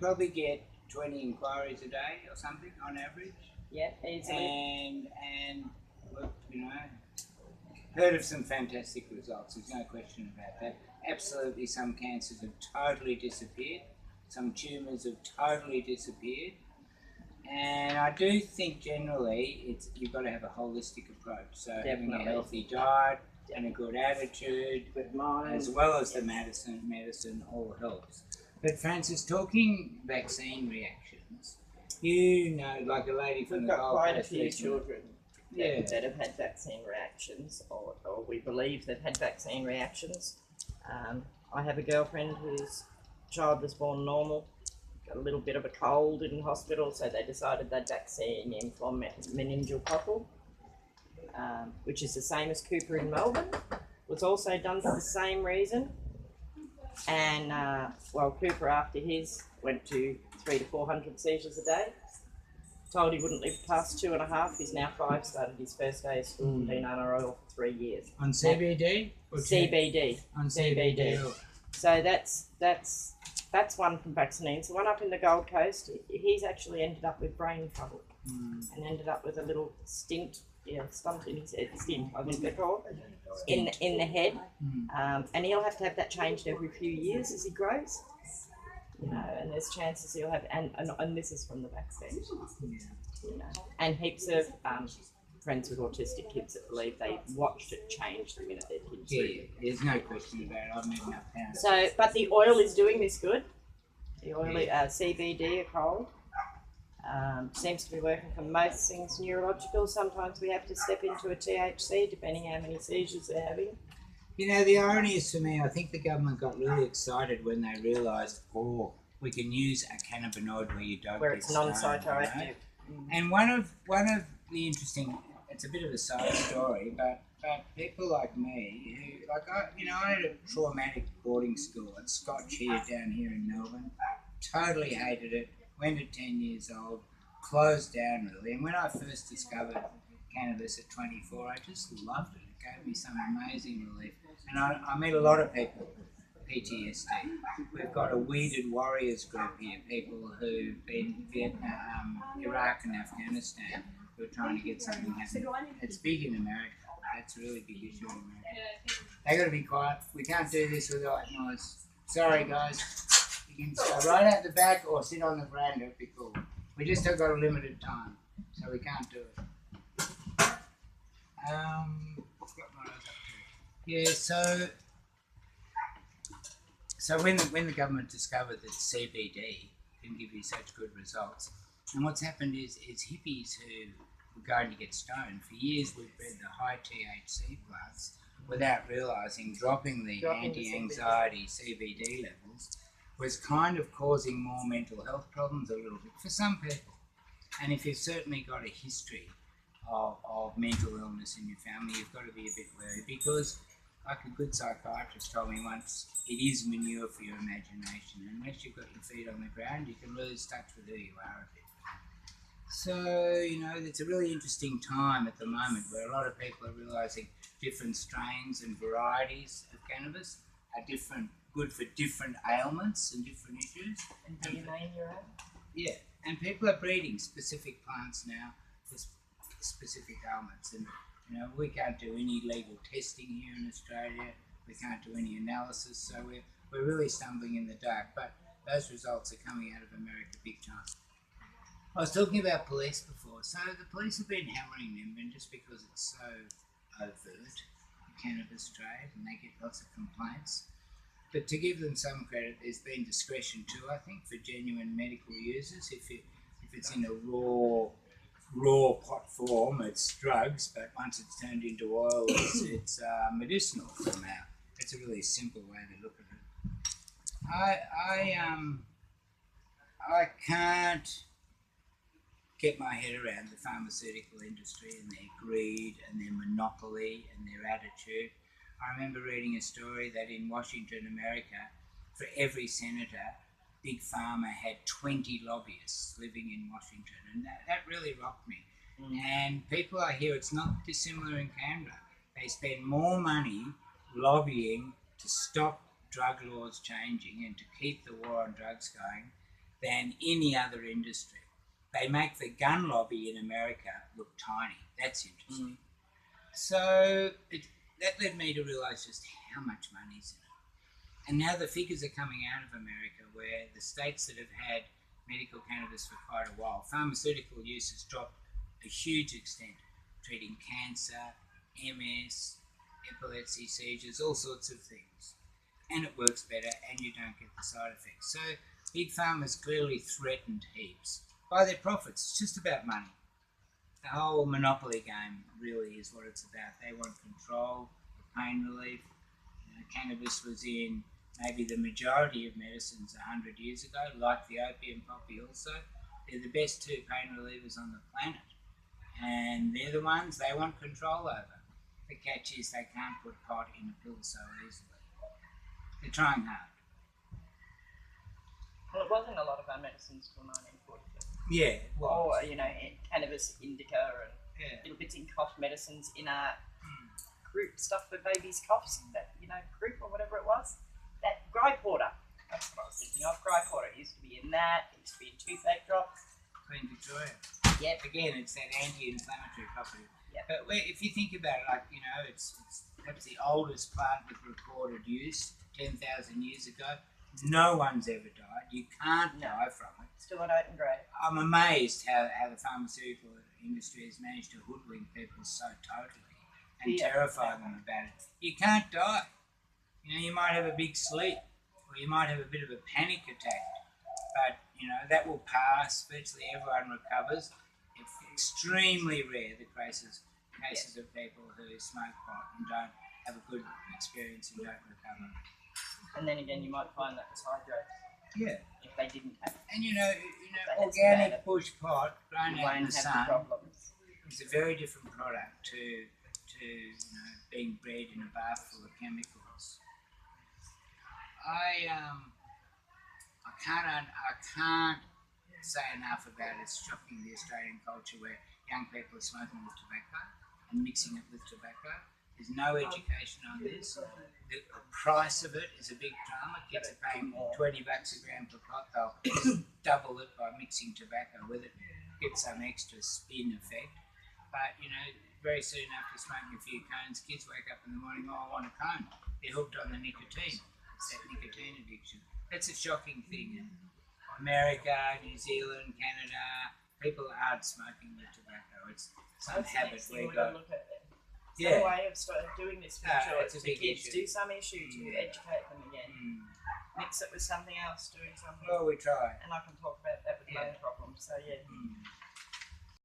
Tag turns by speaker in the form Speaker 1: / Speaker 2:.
Speaker 1: probably get 20 inquiries a day or something on average.
Speaker 2: Yeah, easily.
Speaker 1: And you know, heard of some fantastic results. There's no question about that. Absolutely, some cancers have totally disappeared. Some tumours have totally disappeared. And I do think generally you've got to have a holistic approach. So having a healthy diet and a good attitude,
Speaker 2: good mind,
Speaker 1: as well as the medicine all helps. But Francis, talking vaccine reactions, you know, like a lady from the Gold Coast.
Speaker 2: We've got quite a few children that have had vaccine reactions, or we believe they've had vaccine reactions. I have a girlfriend whose child was born normal, got a little bit of a cold in hospital, so they decided they'd vaccine him for meningococcal, which is the same as Cooper in Melbourne. Was also done for the same reason. And Cooper, after his, went to 300 to 400 seizures a day. Told he wouldn't live past 2.5. He's now 5. Started his first day of school and been under oil for 3 years.
Speaker 1: On CBD?
Speaker 2: CBD.
Speaker 1: On CBD.
Speaker 2: So that's one from vaccine. So one up in the Gold Coast, he's actually ended up with brain trouble and ended up with a little stunt in his head. Stint, I think they're called. In the head, and he'll have to have that changed every few years as he grows. You know, and there's chances he'll have, and this is from the vaccine. You know, and heaps of friends with autistic kids that believe they watched it change the minute their kids.
Speaker 1: Yeah, there's no question about it. I've met enough parents.
Speaker 2: So, but the oil is doing this good. The oil, CBD, a cold. Seems to be working for most things neurological. Sometimes we have to step into a THC depending how many seizures they're having.
Speaker 1: You know, the irony is, for me, I think the government got really excited when they realised, we can use a cannabinoid where you don't
Speaker 2: where it's non-psychoactive.
Speaker 1: Right? And one of the interesting, it's a bit of a side story, but people like me who, I had a traumatic boarding school at Scotch down here in Melbourne. Totally hated it. Went at 10 years old, closed down really, and when I first discovered cannabis at 24, I just loved it. It gave me some amazing relief, and I met a lot of people with PTSD. We've got a Weeded Warriors group here, people who've been in Vietnam, Iraq and Afghanistan, who are trying to get something happening. It's big in America. That's a really big issue in America. They got to be quiet. We can't do this without noise. Sorry guys. You can go right out the back or sit on the veranda if you're cool. We just have got a limited time, so we can't do it. Yeah, so when the government discovered that CBD can give you such good results, and what's happened is hippies who were going to get stoned, for years we've bred the high THC plants without realising dropping the anti-anxiety CBD levels was kind of causing more mental health problems a little bit for some people. And if you've certainly got a history of mental illness in your family, you've got to be a bit wary, because like a good psychiatrist told me once, it is manure for your imagination. Unless you've got your feet on the ground, you can lose touch with who you are a bit. So, you know, it's a really interesting time at the moment where a lot of people are realising different strains and varieties of cannabis are good for different ailments and different issues.
Speaker 2: And do you name your own?
Speaker 1: Yeah, and people are breeding specific plants now for specific ailments. And, you know, we can't do any legal testing here in Australia. We can't do any analysis, so we're really stumbling in the dark. But those results are coming out of America big time. I was talking about police before. So the police have been hammering Nimbin just because it's so overt, the cannabis trade, and they get lots of complaints. But to give them some credit, there's been discretion too, I think, for genuine medical users. If it's in a raw pot form, it's drugs, but once it's turned into oil, it's medicinal somehow. It's a really simple way to look at it. I can't get my head around the pharmaceutical industry and their greed and their monopoly and their attitude. I remember reading a story that in Washington, America, for every senator, Big Pharma had 20 lobbyists living in Washington, and that really rocked me. And people I hear, it's not dissimilar in Canberra. They spend more money lobbying to stop drug laws changing and to keep the war on drugs going than any other industry. They make the gun lobby in America look tiny. That's interesting. So that led me to realise just how much money's in it. And now the figures are coming out of America where the states that have had medical cannabis for quite a while, pharmaceutical use has dropped a huge extent, treating cancer, MS, epilepsy, seizures, all sorts of things. And it works better and you don't get the side effects. So big pharma's clearly threatened heaps by their profits. It's just about money. The whole monopoly game really is what it's about. They want control, pain relief. Cannabis was in maybe the majority of medicines 100 years ago, like the opium poppy also. They're the best two pain relievers on the planet. And they're the ones they want control over. The catch is they can't put pot in a pill so easily. They're trying hard.
Speaker 2: Well, it wasn't a lot of our medicines till 1940.
Speaker 1: Yeah, it was.
Speaker 2: Or, cannabis, indica, and little bits in cough medicines in our group stuff for babies' coughs, that, group or whatever it was. That Gry Porter, that's what I was thinking of. Gry Porter used to be in that, it used to be in toothache drops.
Speaker 1: Queen Victoria.
Speaker 2: Yep.
Speaker 1: Again, it's that anti-inflammatory property.
Speaker 2: Yep.
Speaker 1: But if you think about it, it's perhaps the oldest plant with recorded use, 10,000 years ago. No one's ever died. You can't die from it.
Speaker 2: Still an oat and grey.
Speaker 1: I'm amazed how the pharmaceutical industry has managed to hoodwink people so totally and terrify them about it. You can't die. You might have a big sleep or you might have a bit of a panic attack, but that will pass. Virtually everyone recovers. It's extremely rare the cases of people who smoke pot and don't have a good experience and don't recover.
Speaker 2: And then again, you might find that was hydrates.
Speaker 1: Yeah.
Speaker 2: If they didn't have.
Speaker 1: And organic bush pot grown out in the sun is a very different product to being bred in a bath full of chemicals. I can't say enough about it's shocking the Australian culture where young people are smoking with tobacco and mixing it with tobacco. There's no education on this. The price of it is a big drama. Kids are paying $20 a gram per pot. They'll double it by mixing tobacco with it. Get some extra spin effect. But, very soon after smoking a few cones, kids wake up in the morning, I want a cone. They're hooked on the nicotine. It's that nicotine addiction. That's a shocking thing. In America, New Zealand, Canada, people aren't smoking with tobacco. It's some habit we've got.
Speaker 2: Some way of doing this,
Speaker 1: it's a big
Speaker 2: kids
Speaker 1: issue.
Speaker 2: do some issue to educate them again. Mix it with something else, doing something.
Speaker 1: Well, we try.
Speaker 2: And I can talk about that with my own problems. So